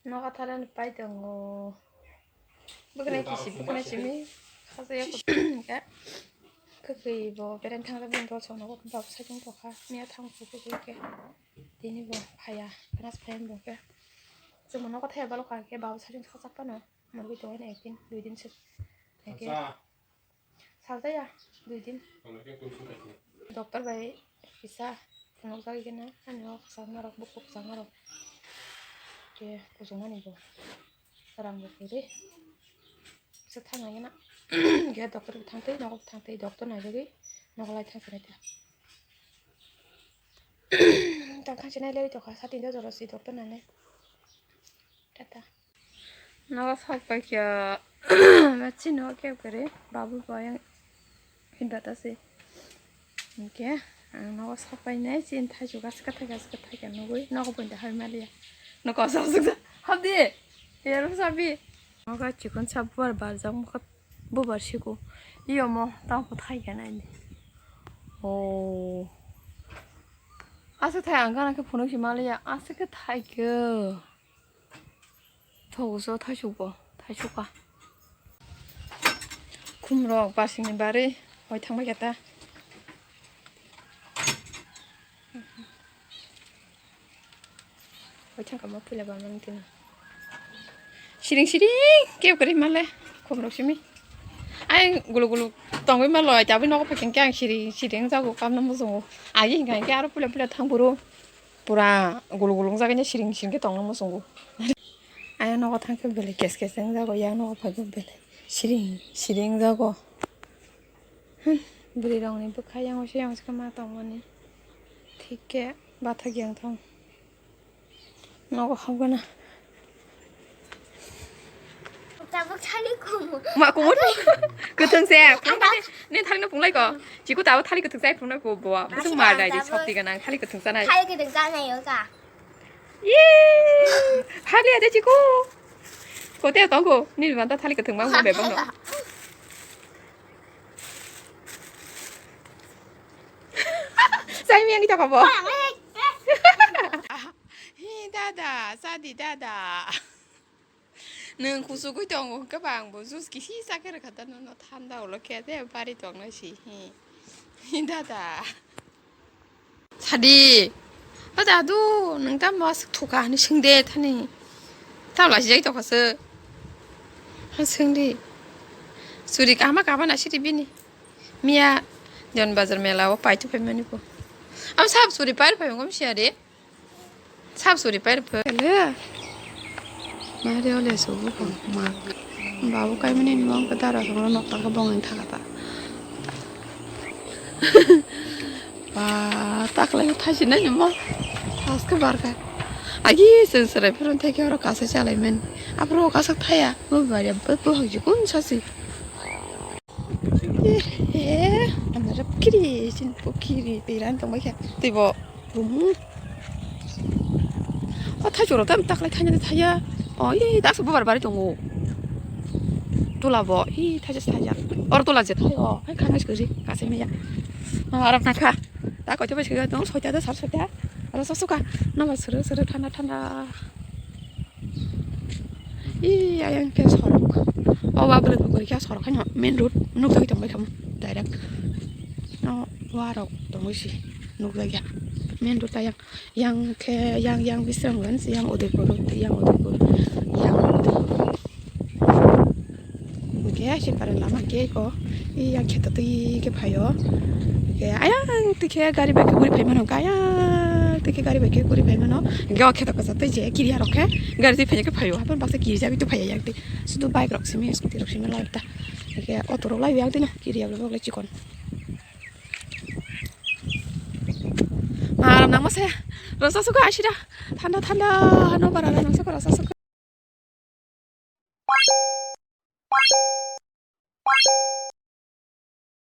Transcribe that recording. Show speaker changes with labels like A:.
A: 너가 다른 빠이던 bữa nay chị mới khá dễ của cái cái bộ cái đèn thang ra bên đó cho nó cũng đọc sai chúng tôi khá nghe thang của cái tí này bộ hay à cái nắp pen bộ cái rồi mà nó có thể bao lâu cái bao sai chúng sắp bao nữa mà bây tối này tin đuổi tin sự này cái sao thế à đuổi tin dokter vậy bisa nó ra cái nó anh nó sáng ngaro bục sáng ngaro cái cuộc sống này bộ làm được cái đấy sẽ thằng này nè cái doctor thằng tây doctor này rồi nó lại thằng này thằng thằng này lấy cho cả sát tin rồi si doctor này tata nó sao phải kia mà nó kêu cái babu boy hình bát asi cái nó sao phải này xin thay cho cái nó với nó có vấn đề hơi mà đi nó có sao sức hấp đi giờ nó sao đi nó có chỉ còn sắp vào bao giờ một bữa bữa xíu yêu mà tao có thấy cái này ồ sẽ thấy anh cái phụ nữ mà lấy sẽ cái thấy cơ thầu số thấy chụp à kum rồi bà sinh nhật bà đi hỏi thằng mấy cái ta hỏi thằng cảm ơn phi là bà mang tiền 시링 kêu cái mà lấy không được xí mi anh gulu tòng với mà lòi cháu với nó có phải keng 시링 자고 깜나 무서워 아이 인가 이게 알아 불려 탕 부르 부라 gulu 자가 그냥 시링 게 덩나 무서워 아이 nó có thằng cái bể kẹt 자고 양 nó phải cái bể 시링 자고 bể rong này bức khai yang cái mà tòng này thì cái ba thằng giang thong nó có không cái nào mà cũng muốn cứ thường xe nên thằng nó cũng lấy có chỉ có tao thằng cái thường xe cũng nói của bố không mà đại chỉ học thì cái nàng thằng cái thường xe này
B: thằng cái thường xe này nữa cả
A: yeah thằng này đấy chị cô theo tao cô nên mà tao thằng cái thường mang về bằng nó sai miệng đi cho cả bố 다다 사디 다다 는 구수고 덩고 các bạn bố rút cái xí xa cái khát nó than đầu nó kia thế ba đi tuồng nó xí 다다 사디 나도 능다 뭐 투가 아니 승대 타니 tao là giấy tao khờ hắn 승대 수리 까마 나 시리 비니 미야 전 바जार 메라고 파이트 페면이 고 am sab 수리 파이트 페면 좀 시야래 sab 수리 파이트 페래 mà đeo lệ số của mà bảo cái mấy nên mong cái ta là nó nọc cái bông anh thà ta và tắc lại thay chỉ nên mà tháo cái bar cái 아기 센스를 표현 태교하러 가서 잘하면 앞으로 가서 타야 뭐 말이야 뭐 하지 군 사실 예 안나라 뿌키리 진 뿌키리 이란 또 뭐야 또뭐 đúng thay chỗ đó tao tắc lại thay như thay ya 이 나서 뭐 말이 동고 돌아봐 이 타지 타자 어라 돌아지 타요 한 칸씩 그지 가세미야 알아 나카 나 거기 봐 지금 너무 소자다 살소자 알아서 쏘가 너무 스르스르 타나 이 아양 개 서럽 와 버려 거기 개 서럽 그냥 맨 루트 녹색이 정말 좀 다이렉 와라 동시 녹색이야 맨 루트 yang bisa kan yang udah 이게 신발을 남았게 이거 이 양캐도 이게 봐요 이게 아양 뜨게 가리 밖에 우리 배면 가야 뜨게 가리 밖에 우리 배면 이거 캐도 가서 또 이제 길이 이렇게 가리 뒤에 배게 봐요 한번 박스 길이 잡이 또 봐야 양때 수도 바이크 럭시미 스쿠티 럭시미 라이다 이게 오토로 라이브 양때는 길이 잡으러 먹을 찍건 아, 남았어요. 러서 수고 하시라. 탄다. 너 봐라. 너 수고 러서 수고.